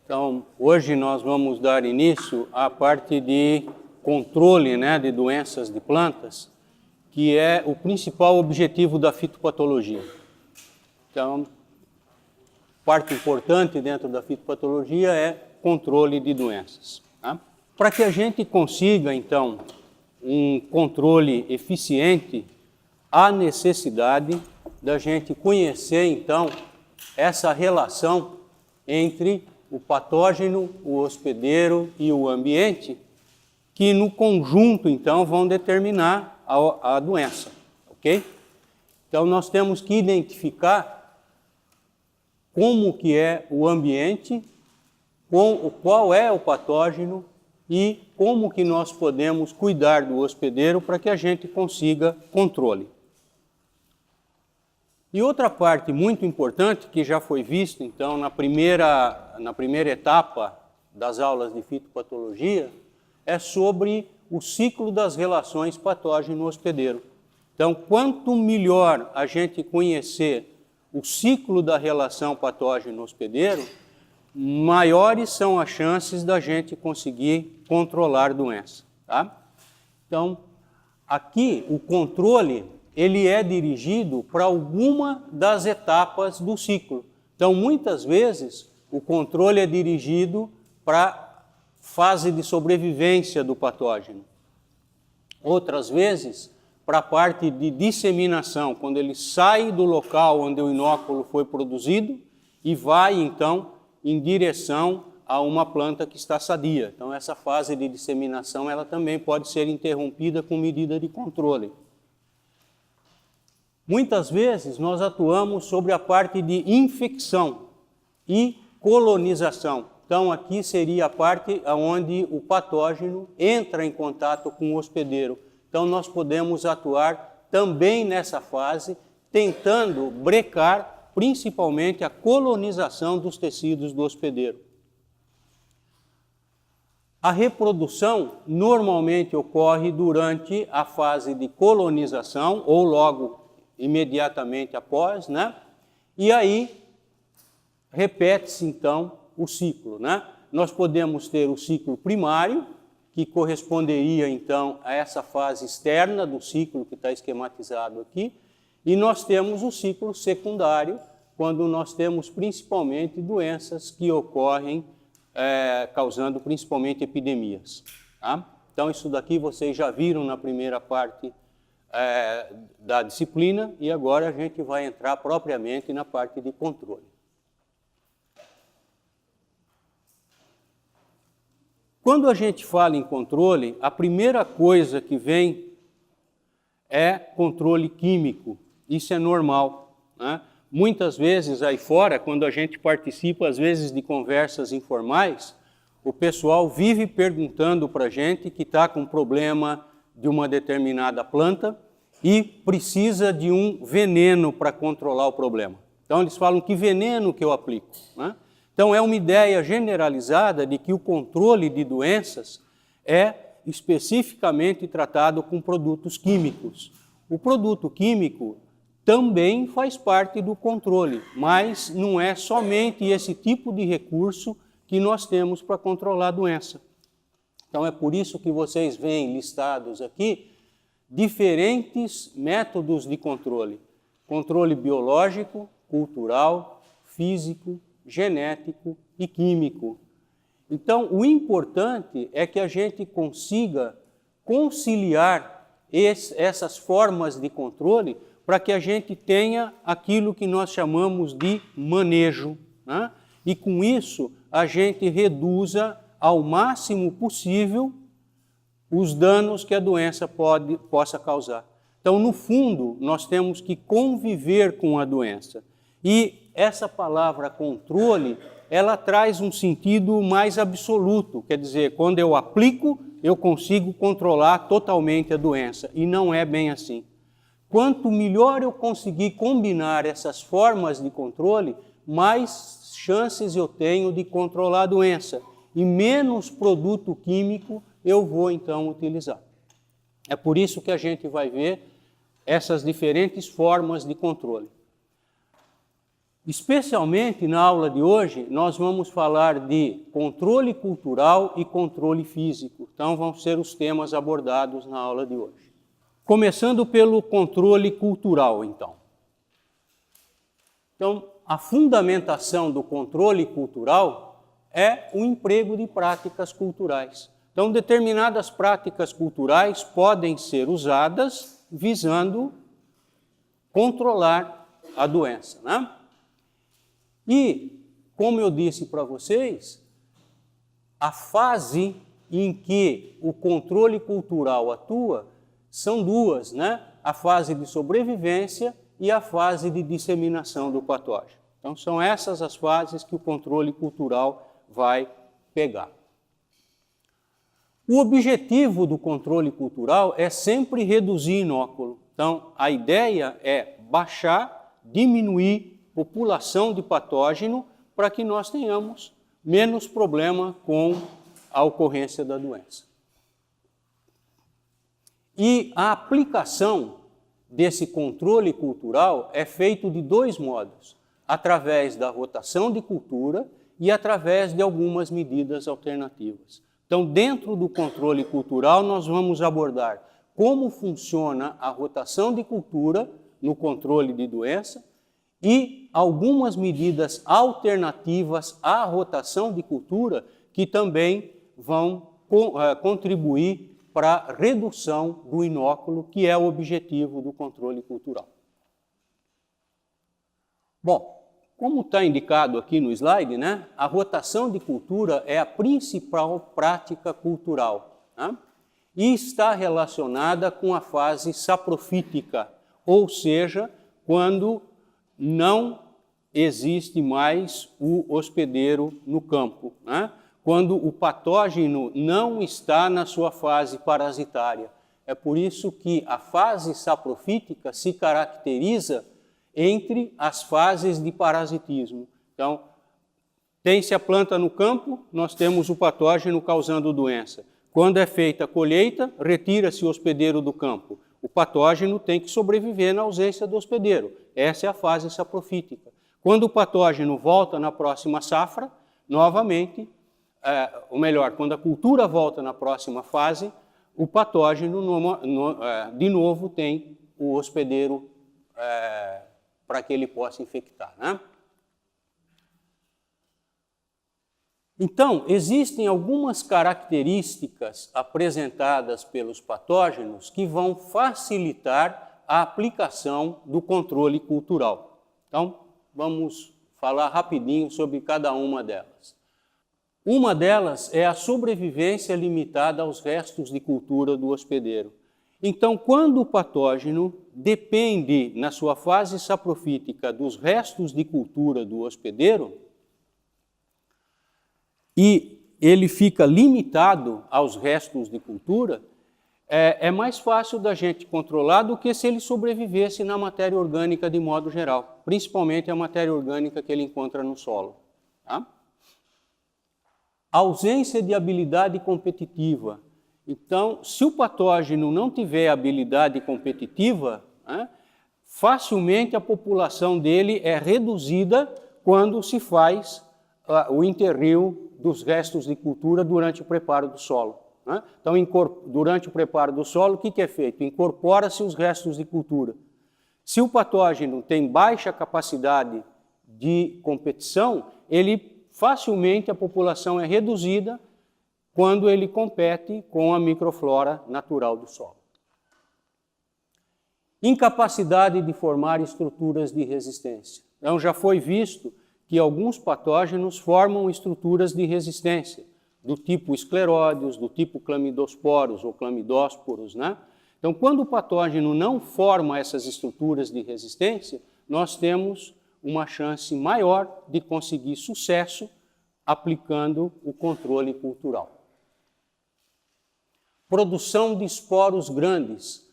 Então, hoje nós vamos dar início à parte de controle, de doenças de plantas, que é o principal objetivo da fitopatologia. Então, parte importante dentro da fitopatologia é controle de doenças. Tá? Para que a gente consiga, então, um controle eficiente, há necessidade da gente conhecer, então, essa relação entre o patógeno, o hospedeiro e o ambiente, que no conjunto, então, vão determinar a doença, ok? Então, nós temos que identificar como que é o ambiente, qual é o patógeno e como que nós podemos cuidar do hospedeiro para que a gente consiga controle. E outra parte muito importante, que já foi vista, então, na primeira etapa das aulas de fitopatologia, é sobre o ciclo das relações patógeno-hospedeiro. Então, quanto melhor a gente conhecer o ciclo da relação patógeno-hospedeiro, maiores são as chances da gente conseguir controlar a doença. Tá? Então, aqui o controle ele é dirigido para alguma das etapas do ciclo. Então, muitas vezes, o controle é dirigido para a fase de sobrevivência do patógeno. Outras vezes, para a parte de disseminação, quando ele sai do local onde o inóculo foi produzido e vai, então, em direção a uma planta que está sadia. Então, essa fase de disseminação ela também pode ser interrompida com medida de controle. Muitas vezes nós atuamos sobre a parte de infecção e colonização. Então aqui seria a parte onde o patógeno entra em contato com o hospedeiro. Então nós podemos atuar também nessa fase, tentando brecar principalmente a colonização dos tecidos do hospedeiro. A reprodução normalmente ocorre durante a fase de colonização ou logo imediatamente após, E aí repete-se então o ciclo, Nós podemos ter o ciclo primário, que corresponderia então a essa fase externa do ciclo que está esquematizado aqui, e nós temos o ciclo secundário, quando nós temos principalmente doenças que ocorrem causando principalmente epidemias. Tá? Então isso daqui vocês já viram na primeira parte da disciplina, e agora a gente vai entrar propriamente na parte de controle. Quando a gente fala em controle, a primeira coisa que vem é controle químico. Isso é normal, Muitas vezes aí fora, quando a gente participa às vezes de conversas informais, o pessoal vive perguntando para a gente que está com problema de uma determinada planta e precisa de um veneno para controlar o problema. Então, eles falam que veneno que eu aplico. Então, é uma ideia generalizada de que o controle de doenças é especificamente tratado com produtos químicos. O produto químico também faz parte do controle, mas não é somente esse tipo de recurso que nós temos para controlar a doença. Então, é por isso que vocês veem listados aqui diferentes métodos de controle. Controle biológico, cultural, físico, genético e químico. Então, o importante é que a gente consiga conciliar essas formas de controle para que a gente tenha aquilo que nós chamamos de manejo. E com isso, a gente reduza ao máximo possível os danos que a doença possa causar. Então, no fundo, nós temos que conviver com a doença. E essa palavra controle, ela traz um sentido mais absoluto, quer dizer, quando eu aplico, eu consigo controlar totalmente a doença, e não é bem assim. Quanto melhor eu conseguir combinar essas formas de controle, mais chances eu tenho de controlar a doença, e menos produto químico eu vou então utilizar. É por isso que a gente vai ver essas diferentes formas de controle. Especialmente na aula de hoje, nós vamos falar de controle cultural e controle físico. Então, vão ser os temas abordados na aula de hoje. Começando pelo controle cultural, então. Então, a fundamentação do controle cultural é o emprego de práticas culturais. Então, determinadas práticas culturais podem ser usadas visando controlar a doença, né? E, como eu disse para vocês, a fase em que o controle cultural atua são duas, né? A fase de sobrevivência e a fase de disseminação do patógeno. Então, são essas as fases que o controle cultural vai pegar. O objetivo do controle cultural é sempre reduzir inóculo. Então, a ideia é baixar, diminuir população de patógeno para que nós tenhamos menos problema com a ocorrência da doença. E a aplicação desse controle cultural é feito de dois modos, através da rotação de cultura e através de algumas medidas alternativas. Então, dentro do controle cultural, nós vamos abordar como funciona a rotação de cultura no controle de doença e algumas medidas alternativas à rotação de cultura que também vão contribuir para a redução do inóculo, que é o objetivo do controle cultural. Bom, como está indicado aqui no slide, né, a rotação de cultura é a principal prática cultural, né, e está relacionada com a fase saprofítica, ou seja, quando não existe mais o hospedeiro no campo, né? Quando o patógeno não está na sua fase parasitária. É por isso que a fase saprofítica se caracteriza entre as fases de parasitismo. Então, tem-se a planta no campo, nós temos o patógeno causando doença. Quando é feita a colheita, retira-se o hospedeiro do campo. O patógeno tem que sobreviver na ausência do hospedeiro. Essa é a fase saprofítica. Quando o patógeno volta na próxima safra, novamente, ou melhor, quando a cultura volta na próxima fase, o patógeno de novo tem o hospedeiro para que ele possa infectar, né? Então, existem algumas características apresentadas pelos patógenos que vão facilitar a aplicação do controle cultural. Então, vamos falar rapidinho sobre cada uma delas. Uma delas é a sobrevivência limitada aos restos de cultura do hospedeiro. Então, quando o patógeno depende, na sua fase saprofítica, dos restos de cultura do hospedeiro, e ele fica limitado aos restos de cultura, é mais fácil da gente controlar do que se ele sobrevivesse na matéria orgânica de modo geral, principalmente a matéria orgânica que ele encontra no solo. Tá? Ausência de habilidade competitiva. Então, se o patógeno não tiver habilidade competitiva, né, facilmente a população dele é reduzida quando se faz o interrio dos restos de cultura durante o preparo do solo. Né? Então, durante o preparo do solo, o que é feito? Incorpora-se os restos de cultura. Se o patógeno tem baixa capacidade de competição, facilmente a população é reduzida quando ele compete com a microflora natural do solo. Incapacidade de formar estruturas de resistência. Então, já foi visto que alguns patógenos formam estruturas de resistência, do tipo escleródeos, do tipo clamidosporos ou clamidósporos, né? Então, quando o patógeno não forma essas estruturas de resistência, nós temos uma chance maior de conseguir sucesso aplicando o controle cultural. Produção de esporos grandes.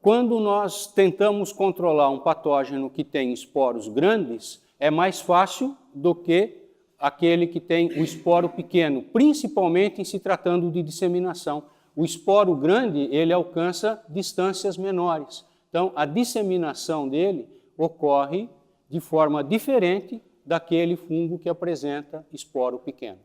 Quando nós tentamos controlar um patógeno que tem esporos grandes, é mais fácil do que aquele que tem o esporo pequeno, principalmente em se tratando de disseminação. O esporo grande, ele alcança distâncias menores. Então, a disseminação dele ocorre de forma diferente daquele fungo que apresenta esporo pequeno.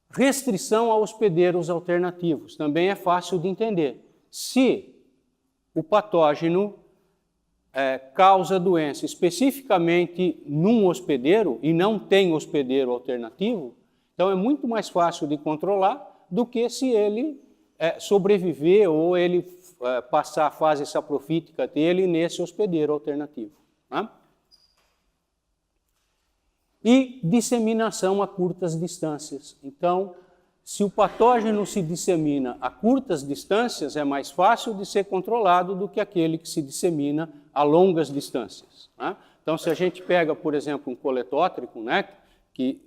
Restrição a hospedeiros alternativos, também é fácil de entender. Se o patógeno causa doença especificamente num hospedeiro e não tem hospedeiro alternativo, então é muito mais fácil de controlar do que se ele sobreviver ou ele passar a fase saprofítica dele nesse hospedeiro alternativo. Né? E disseminação a curtas distâncias. Então, se o patógeno se dissemina a curtas distâncias, é mais fácil de ser controlado do que aquele que se dissemina a longas distâncias. Né? Então, se a gente pega, por exemplo, um coletótrico, né, que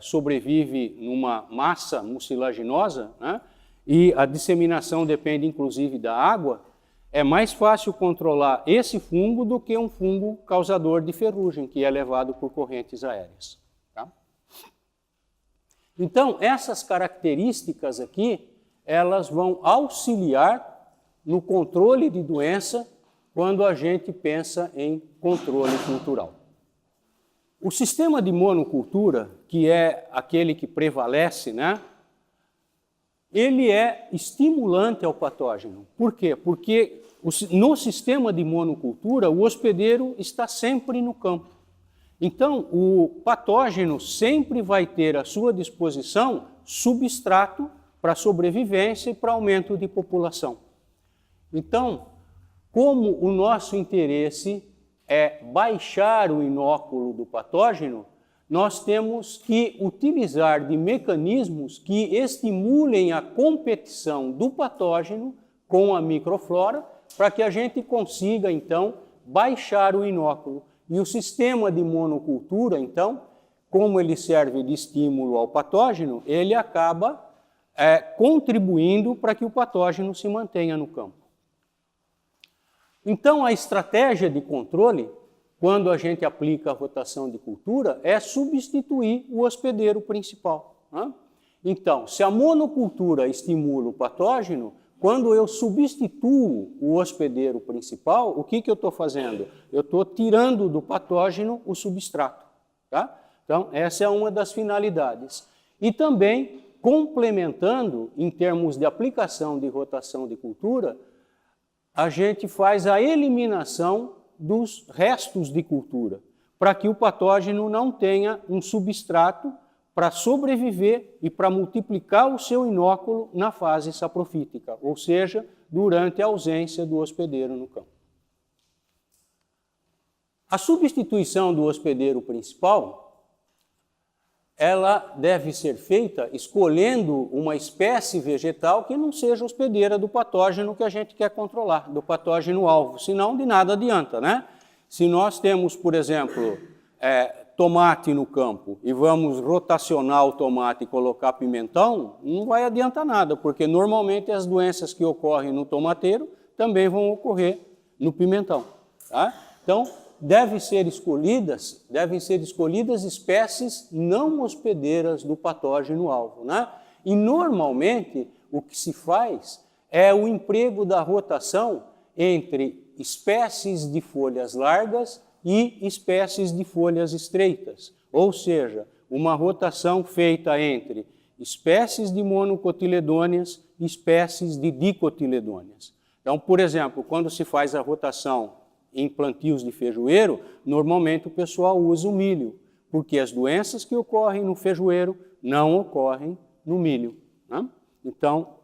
sobrevive numa massa mucilaginosa, né, e a disseminação depende inclusive da água, é mais fácil controlar esse fungo do que um fungo causador de ferrugem, que é levado por correntes aéreas. Tá? Então, essas características aqui, elas vão auxiliar no controle de doença quando a gente pensa em controle cultural. O sistema de monocultura, que é aquele que prevalece, né, ele é estimulante ao patógeno. Por quê? Porque no sistema de monocultura, o hospedeiro está sempre no campo. Então, o patógeno sempre vai ter à sua disposição substrato para sobrevivência e para aumento de população. Então, como o nosso interesse é baixar o inóculo do patógeno, nós temos que utilizar de mecanismos que estimulem a competição do patógeno com a microflora para que a gente consiga, então, baixar o inóculo. E o sistema de monocultura, então, como ele serve de estímulo ao patógeno, ele acaba contribuindo para que o patógeno se mantenha no campo. Então, a estratégia de controle, quando a gente aplica a rotação de cultura, é substituir o hospedeiro principal. Né? Então, se a monocultura estimula o patógeno, quando eu substituo o hospedeiro principal, o que eu estou fazendo? Eu estou tirando do patógeno o substrato. Tá? Então, essa é uma das finalidades. E também complementando, em termos de aplicação de rotação de cultura, a gente faz a eliminação dos restos de cultura, para que o patógeno não tenha um substrato para sobreviver e para multiplicar o seu inóculo na fase saprofítica, ou seja, durante a ausência do hospedeiro no campo. A substituição do hospedeiro principal, ela deve ser feita escolhendo uma espécie vegetal que não seja hospedeira do patógeno que a gente quer controlar, do patógeno alvo, senão de nada adianta, né? Se nós temos, por exemplo, tomate no campo e vamos rotacionar o tomate e colocar pimentão, não vai adiantar nada, porque normalmente as doenças que ocorrem no tomateiro também vão ocorrer no pimentão. Tá? Então, devem ser escolhidas espécies não hospedeiras do patógeno alvo. Né? E normalmente o que se faz é o emprego da rotação entre espécies de folhas largas e espécies de folhas estreitas, ou seja, uma rotação feita entre espécies de monocotiledôneas e espécies de dicotiledôneas. Então, por exemplo, quando se faz a rotação em plantios de feijoeiro, normalmente o pessoal usa o milho, porque as doenças que ocorrem no feijoeiro não ocorrem no milho. Né? Então,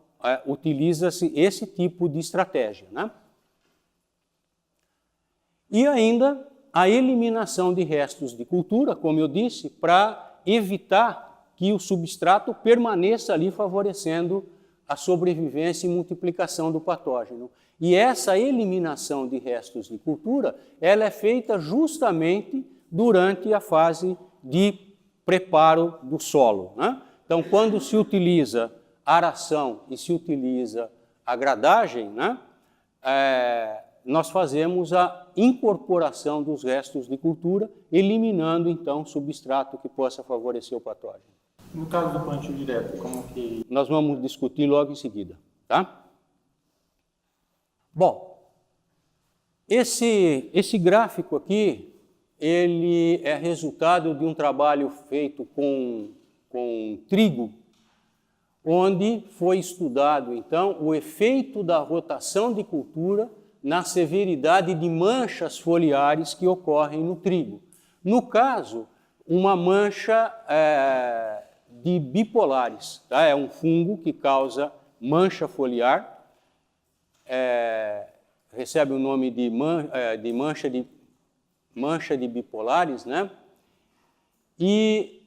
utiliza-se esse tipo de estratégia. Né? E ainda a eliminação de restos de cultura, como eu disse, para evitar que o substrato permaneça ali favorecendo a sobrevivência e multiplicação do patógeno. E essa eliminação de restos de cultura, ela é feita justamente durante a fase de preparo do solo. Né? Então, quando se utiliza aração e se utiliza a gradagem, né, nós fazemos a incorporação dos restos de cultura, eliminando, então, substrato que possa favorecer o patógeno. No caso do plantio direto, como que... Nós vamos discutir logo em seguida, tá? Bom, Esse gráfico aqui, ele é resultado de um trabalho feito com trigo, onde foi estudado, então, o efeito da rotação de cultura na severidade de manchas foliares que ocorrem no trigo. No caso, uma mancha de bipolares, tá? É um fungo que causa mancha foliar, recebe o nome de mancha de bipolares, né? E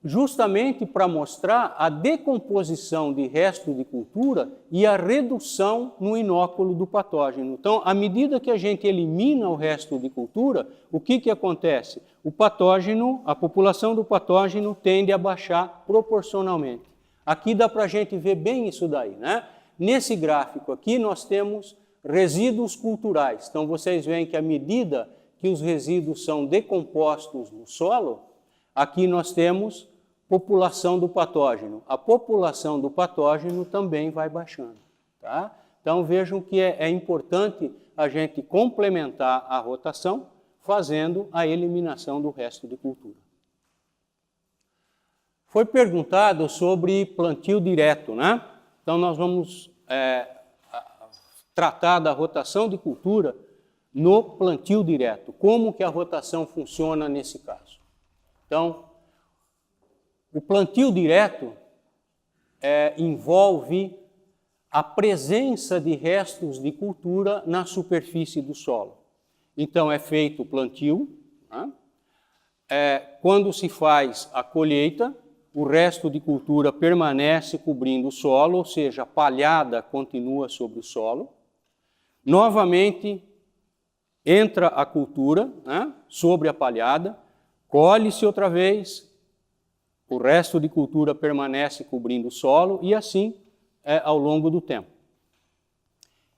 justamente para mostrar a decomposição de resto de cultura e a redução no inóculo do patógeno. Então, à medida que a gente elimina o resto de cultura, o que acontece? O patógeno, a população do patógeno tende a baixar proporcionalmente. Aqui dá para a gente ver bem isso daí, né? Nesse gráfico aqui nós temos resíduos culturais. Então, vocês veem que à medida que os resíduos são decompostos no solo, aqui nós temos população do patógeno. A população do patógeno também vai baixando. Tá? Então vejam que é importante a gente complementar a rotação fazendo a eliminação do resto de cultura. Foi perguntado sobre plantio direto, né? Então nós vamos tratar da rotação de cultura no plantio direto. Como que a rotação funciona nesse caso? Então, o plantio direto envolve a presença de restos de cultura na superfície do solo. Então, é feito o plantio, né? Quando se faz a colheita, o resto de cultura permanece cobrindo o solo, ou seja, a palhada continua sobre o solo. Novamente, entra a cultura, né, sobre a palhada, colhe-se outra vez, o resto de cultura permanece cobrindo o solo e assim ao longo do tempo.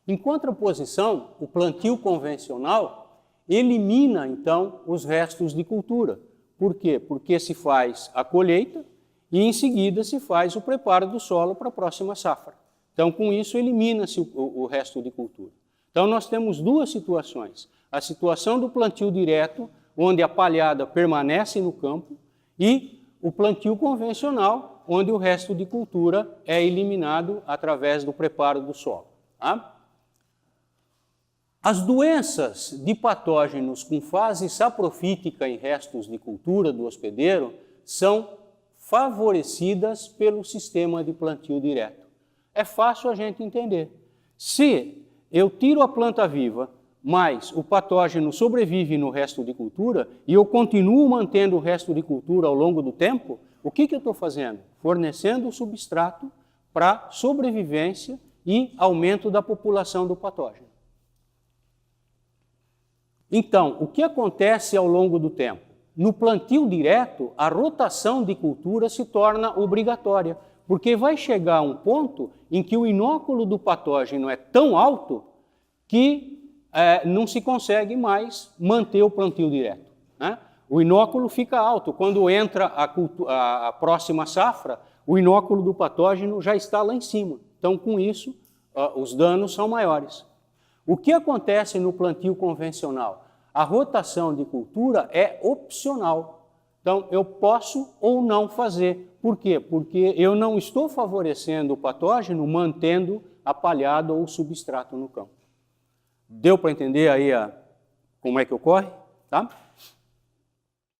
Em contraposição, o plantio convencional elimina, então, os restos de cultura. Por quê? Porque se faz a colheita e, em seguida, se faz o preparo do solo para a próxima safra. Então, com isso, elimina-se o resto de cultura. Então, nós temos duas situações. A situação do plantio direto, onde a palhada permanece no campo, e o plantio convencional, onde o resto de cultura é eliminado através do preparo do solo. Tá? As doenças de patógenos com fase saprofítica em restos de cultura do hospedeiro são favorecidas pelo sistema de plantio direto. É fácil a gente entender. Se eu tiro a planta viva, mas o patógeno sobrevive no resto de cultura e eu continuo mantendo o resto de cultura ao longo do tempo, o que eu estou fazendo? Fornecendo o substrato para sobrevivência e aumento da população do patógeno. Então, o que acontece ao longo do tempo? No plantio direto, a rotação de cultura se torna obrigatória, porque vai chegar um ponto em que o inóculo do patógeno é tão alto que não se consegue mais manter o plantio direto, né? O inóculo fica alto. Quando entra a próxima safra, o inóculo do patógeno já está lá em cima. Então, com isso, os danos são maiores. O que acontece no plantio convencional? A rotação de cultura é opcional. Então, eu posso ou não fazer. Por quê? Porque eu não estou favorecendo o patógeno mantendo a palhada ou o substrato no campo. Deu para entender aí como é que ocorre? Tá?